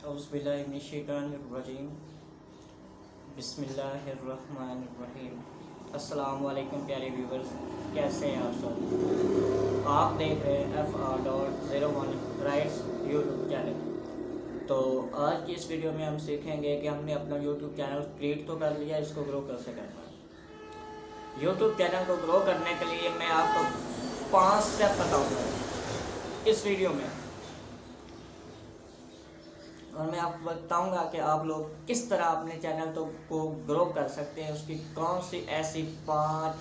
औज़ुबिल्लाहिमिनश्शैतानिर्रजीम बिस्मिल्लाहिर्रहमानिर्रहीम। अस्सलाम वालेकुम प्यारे व्यूवर्स, कैसे हैं आप सब। आप देख रहे हैं FR.01 राइट्स यूट्यूब चैनल। तो आज की इस वीडियो में हम सीखेंगे कि हमने अपना यूट्यूब चैनल क्रिएट तो कर लिया, इसको ग्रो कैसे करना है। यूट्यूब चैनल को ग्रो करने के लिए मैं आपको 5 स्टेप बताऊँगा इस वीडियो में, और मैं आपको बताऊंगा कि आप लोग किस तरह अपने चैनल को ग्रो कर सकते हैं। उसकी कौन सी ऐसी 5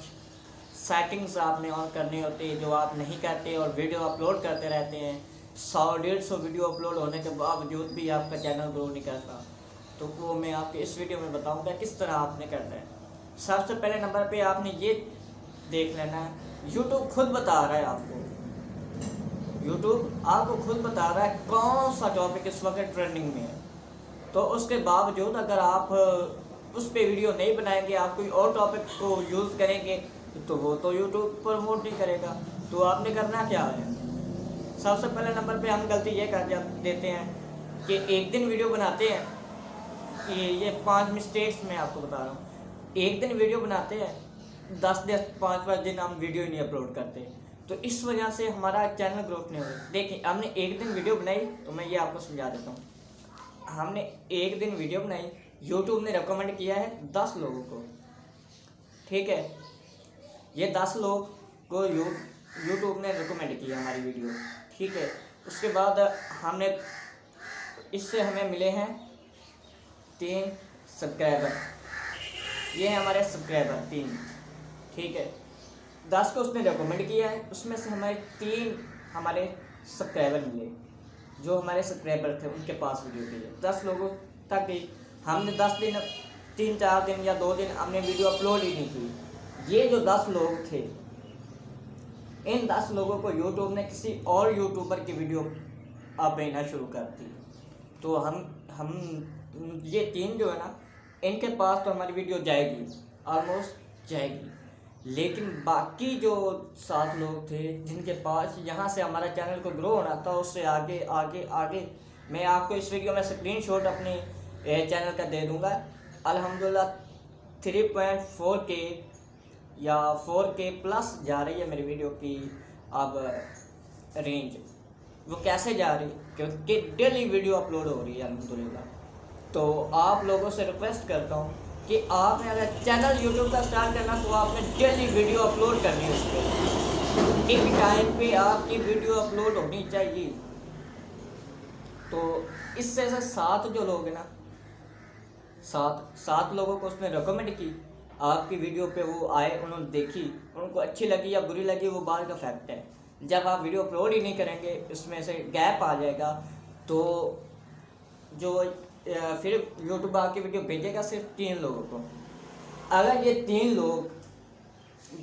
सेटिंग्स आपने ऑन करनी होती है जो आप नहीं करते और वीडियो अपलोड करते रहते हैं। 100-150 वीडियो अपलोड होने के बावजूद भी आपका चैनल ग्रो नहीं करता, तो वो मैं आपको इस वीडियो में बताऊंगा किस तरह आपने करना है। सबसे पहले नंबर पे आपने ये देख लेना है, यूट्यूब खुद बता रहा है आपको, यूट्यूब आपको खुद बता रहा है कौन सा टॉपिक इस वक्त ट्रेंडिंग में है। तो उसके बावजूद अगर आप उस पर वीडियो नहीं बनाएंगे, आप कोई और टॉपिक को यूज़ करेंगे, तो वो तो यूट्यूब प्रमोट नहीं करेगा। तो आपने करना क्या है, सबसे पहले नंबर पे हम गलती ये कर देते हैं कि एक दिन वीडियो बनाते हैं। ये 5 मिस्टेक्स मैं आपको बता रहा हूँ। एक दिन वीडियो बनाते हैं, 5 दिन हम वीडियो नहीं अपलोड करते, तो इस वजह से हमारा चैनल ग्रोथ नहीं हो रही। देखिए, हमने एक दिन वीडियो बनाई, तो मैं ये आपको समझा देता हूँ। हमने एक दिन वीडियो बनाई, यूट्यूब ने रिकमेंड किया है 10 लोगों को, ठीक है। ये 10 लोग को यूट्यूब ने रिकमेंड किया हमारी वीडियो, ठीक है। उसके बाद हमने इससे हमें मिले हैं 3 सब्सक्राइबर, ये हैं हमारे सब्सक्राइबर 3, ठीक है। 10 को उसने रिकमेंड किया है, उसमें से हमारे 3 हमारे सब्सक्राइबर मिले, जो हमारे सब्सक्राइबर थे उनके पास वीडियो के लिए 10 लोगों तक ही। हमने 10 दिन 3-4 दिन या 2 दिन हमने वीडियो अपलोड ही नहीं की। ये जो 10 लोग थे, इन 10 लोगों को यूट्यूब ने किसी और यूट्यूबर की वीडियो अब भेजना शुरू कर दी। तो हम ये 3 जो है ना, इनके पास तो हमारी वीडियो जाएगी, ऑलमोस्ट जाएगी, लेकिन बाकी जो 7 लोग थे जिनके पास यहाँ से हमारा चैनल को ग्रो होना था, उससे आगे आगे आगे, मैं आपको इस वीडियो में स्क्रीनशॉट अपने चैनल का दे दूँगा। अल्हम्दुलिल्लाह 3.4K या 4K प्लस जा रही है मेरी वीडियो की अब रेंज। वो कैसे जा रही, क्योंकि डेली वीडियो अपलोड हो रही है अल्हम्दुलिल्लाह। तो आप लोगों से रिक्वेस्ट करता हूँ कि आपने अगर चैनल यूट्यूब का स्टार्ट करना, तो आपने डेली वीडियो अपलोड करनी है। उस पर एक टाइम पे आपकी वीडियो अपलोड होनी चाहिए। तो इससे 7 जो लोग हैं ना, 7 लोगों को उसने रिकमेंड की आपकी वीडियो पे, वो आए, उन्होंने देखी, उनको अच्छी लगी या बुरी लगी, वो बात का फैक्ट है। जब आप वीडियो अपलोड ही नहीं करेंगे, उसमें से गैप आ जाएगा, तो जो फिर यूट्यूब आपकी वीडियो भेजेगा सिर्फ 3 लोगों को। अगर ये 3 लोग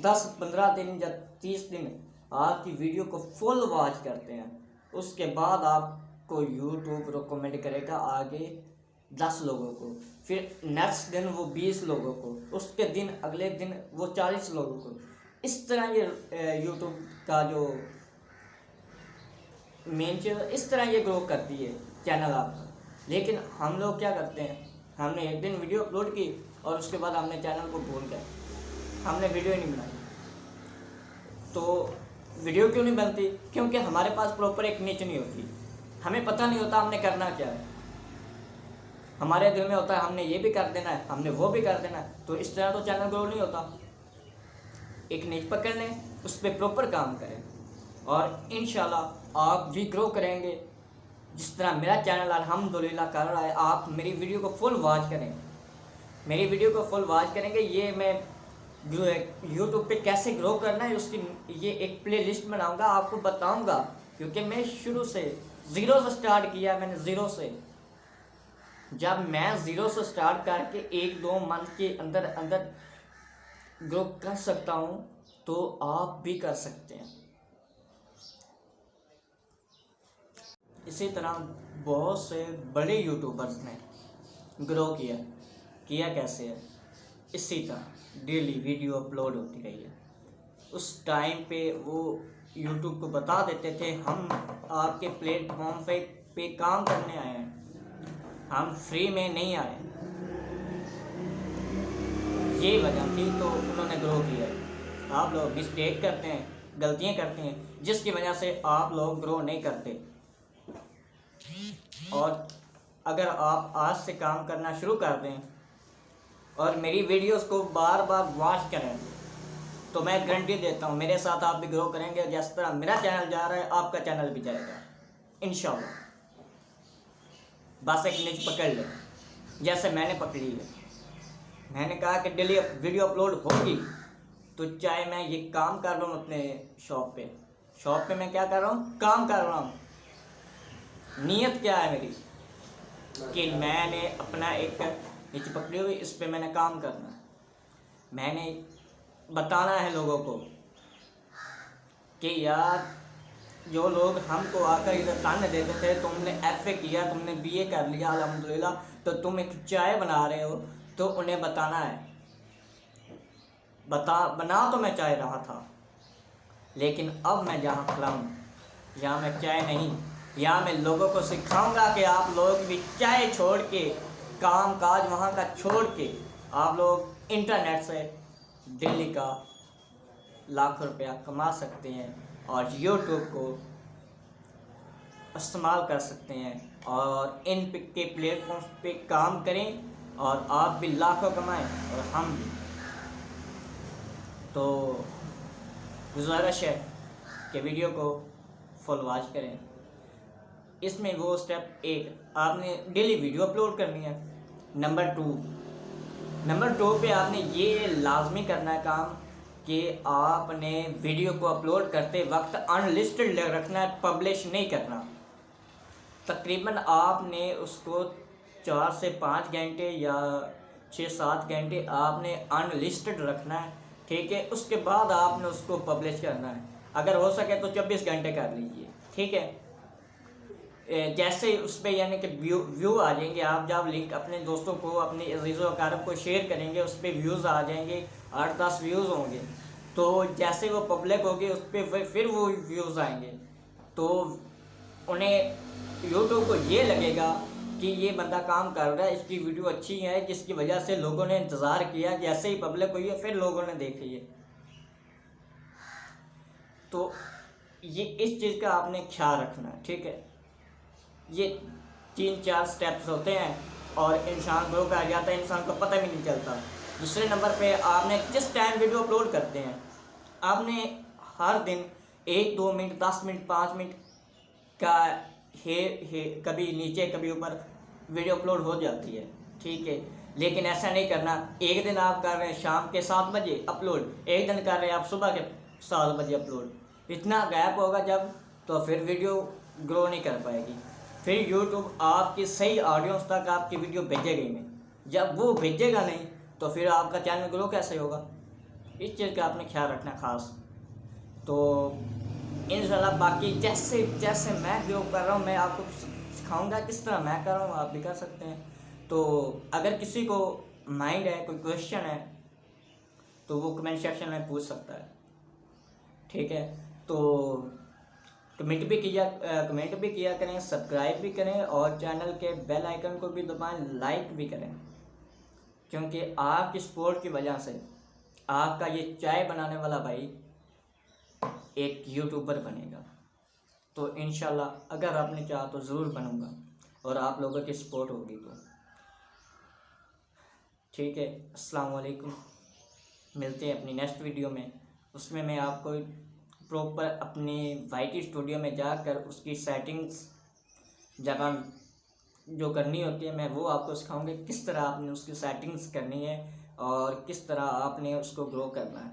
10-15 दिन या 30 दिन आपकी वीडियो को फुल वॉच करते हैं, उसके बाद आपको यूट्यूब रिकमेंड करेगा आगे 10 लोगों को, फिर नेक्स्ट दिन वो 20 लोगों को, उसके दिन अगले दिन वो 40 लोगों को। इस तरह ये यूट्यूब का जो मेन चीज़, इस तरह ये ग्रो करती है चैनल आपका। लेकिन हम लोग क्या करते हैं, हमने एक दिन वीडियो अपलोड की और उसके बाद हमने चैनल को भूल गए, हमने वीडियो ही नहीं बनाई। तो वीडियो क्यों नहीं बनती, क्योंकि हमारे पास प्रॉपर एक नीच नहीं होती, हमें पता नहीं होता हमने करना क्या है। हमारे दिल में होता है हमने ये भी कर देना है, हमने वो भी कर देना है, तो इस तरह तो चैनल ग्रो नहीं होता। एक नीच पकड़ लें, उस पर प्रॉपर काम करें, और इंशाल्लाह आप भी ग्रो करेंगे। जिस तरह मेरा चैनल अल्हम्दुलिल्लाह कर रहा है, आप मेरी वीडियो को फुल वॉच करें, मेरी वीडियो को फुल वॉच करेंगे। ये मैं यूट्यूब पे कैसे ग्रो करना है उसकी ये एक प्ले लिस्ट बनाऊँगा, आपको बताऊँगा, क्योंकि मैं शुरू से 0 से स्टार्ट किया। मैंने 0 से, जब मैं 0 से स्टार्ट करके 1-2 मंथ के अंदर अंदर ग्रो कर सकता हूँ, तो आप भी कर सकते हैं। इसी तरह बहुत से बड़े यूट्यूबर्स ने ग्रो किया कैसे है, इसी तरह डेली वीडियो अपलोड होती रही है। उस टाइम पे वो यूट्यूब को बता देते थे हम आपके प्लेटफॉर्म पे काम करने आए हैं, हम फ्री में नहीं आए, ये वजह थी तो उन्होंने ग्रो किया है। आप लोग मिस्टेक करते हैं, गलतियां करते हैं, जिसकी वजह से आप लोग ग्रो नहीं करते। और अगर आप आज से काम करना शुरू कर दें और मेरी वीडियोस को बार बार वॉच करें तो मैं गारंटी देता हूँ मेरे साथ आप भी ग्रो करेंगे। जिस तरह मेरा चैनल जा रहा है आपका चैनल भी जाएगा इंशाल्लाह। बस एक निच पकड़ ले जैसे मैंने पकड़ी है। मैंने कहा कि डेली वीडियो अपलोड होगी, तो चाहे मैं ये काम कर रहा हूँ अपने शॉप पे मैं क्या कर रहा हूँ, काम कर रहा हूँ। नीयत क्या है मेरी कि मैंने अपना एक निच पकड़ी हुई, इस पे मैंने काम करना है। मैंने बताना है लोगों को कि यार जो लोग हमको आकर इधर ताने देते थे, तुमने FA किया, तुमने BA कर लिया अल्हम्दुलिल्लाह, तो तुम एक चाय बना रहे हो, तो उन्हें बताना है। बना तो मैं चाय रहा था, लेकिन अब मैं जहाँ खड़ा हूँ यहाँ मैं चाय नहीं, यहाँ मैं लोगों को सिखाऊंगा कि आप लोग भी चाय छोड़ के, काम काज वहाँ का छोड़ के, आप लोग इंटरनेट से डेली का लाखों रुपया कमा सकते हैं और यूट्यूब को इस्तेमाल कर सकते हैं और इन के प्लेटफॉर्म्स पे काम करें और आप भी लाखों कमाएं और हम भी। तो गुजारिश है कि वीडियो को फुल वॉच करें। इसमें वो स्टेप 1 आपने डेली वीडियो अपलोड करनी है। नंबर 2 पे आपने ये लाजमी करना है काम कि आपने वीडियो को अपलोड करते वक्त अनलिस्टेड रखना है, पब्लिश नहीं करना। तकरीबन आपने उसको 4 से 5 घंटे या 6-7 घंटे आपने अनलिस्टेड रखना है, ठीक है। उसके बाद आपने उसको पब्लिश करना है। अगर हो सके तो 24 घंटे कर लीजिए, ठीक है। जैसे उस पर यानी कि व्यू आ जाएंगे, आप जब लिंक अपने दोस्तों को, अपने अजीज़ व अकारब को शेयर करेंगे, उस पर व्यूज़ आ जाएंगे, 8-10 व्यूज़ होंगे। तो जैसे वो पब्लिक होगी उस पर फिर वो व्यूज़ आएंगे, तो उन्हें यूट्यूब को ये लगेगा कि ये बंदा काम कर रहा है, इसकी वीडियो अच्छी है, जिसकी वजह से लोगों ने इंतज़ार किया। जैसे ही पब्लिक हुई है फिर लोगों ने देख लिया। तो ये इस चीज़ का आपने ख्याल रखना है, ठीक है। ये 3-4 स्टेप्स होते हैं और इंसान ग्रो कर जाता है, इंसान को पता भी नहीं चलता। दूसरे नंबर पे आपने जिस टाइम वीडियो अपलोड करते हैं, आपने हर दिन 1-2 मिनट, 10 मिनट, 5 मिनट का कभी नीचे कभी ऊपर वीडियो अपलोड हो जाती है, ठीक है। लेकिन ऐसा नहीं करना, एक दिन आप कर रहे हैं शाम के 7 बजे अपलोड, एक दिन कर रहे हैं आप सुबह के 7 बजे अपलोड। इतना गैप होगा जब, तो फिर वीडियो ग्रो नहीं कर पाएगी। फिर यूट्यूब आपकी सही ऑडियंस तक आपकी वीडियो भेजेगा ही नहीं। जब वो भेजेगा नहीं तो फिर आपका चैनल ग्रो कैसे होगा। इस चीज़ का आपने ख्याल रखना खास। तो इंशाल्लाह बाकी जैसे जैसे मैं ग्रो कर रहा हूँ मैं आपको सिखाऊंगा, किस तरह मैं कर रहा हूँ आप भी कर सकते हैं। तो अगर किसी को माइंड है, कोई क्वेश्चन है, तो वो कमेंट सेक्शन में पूछ सकता है, ठीक है। तो कमेंट भी किया करें, सब्सक्राइब भी करें और चैनल के बेल आइकन को भी दबाएं, लाइक भी करें, क्योंकि आपकी सपोर्ट की वजह से आपका ये चाय बनाने वाला भाई एक यूट्यूबर बनेगा। तो इंशाल्लाह अगर आपने चाहा तो ज़रूर बनूंगा और आप लोगों की सपोर्ट होगी तो, ठीक है। अस्सलाम वालेकुम, मिलते हैं अपनी नेक्स्ट वीडियो में। उसमें मैं आपको प्रॉपर अपने YT स्टूडियो में जाकर उसकी सेटिंग्स जगह जो करनी होती है मैं वो आपको सिखाऊंगा, किस तरह आपने उसकी सेटिंग्स करनी है और किस तरह आपने उसको ग्रो करना है।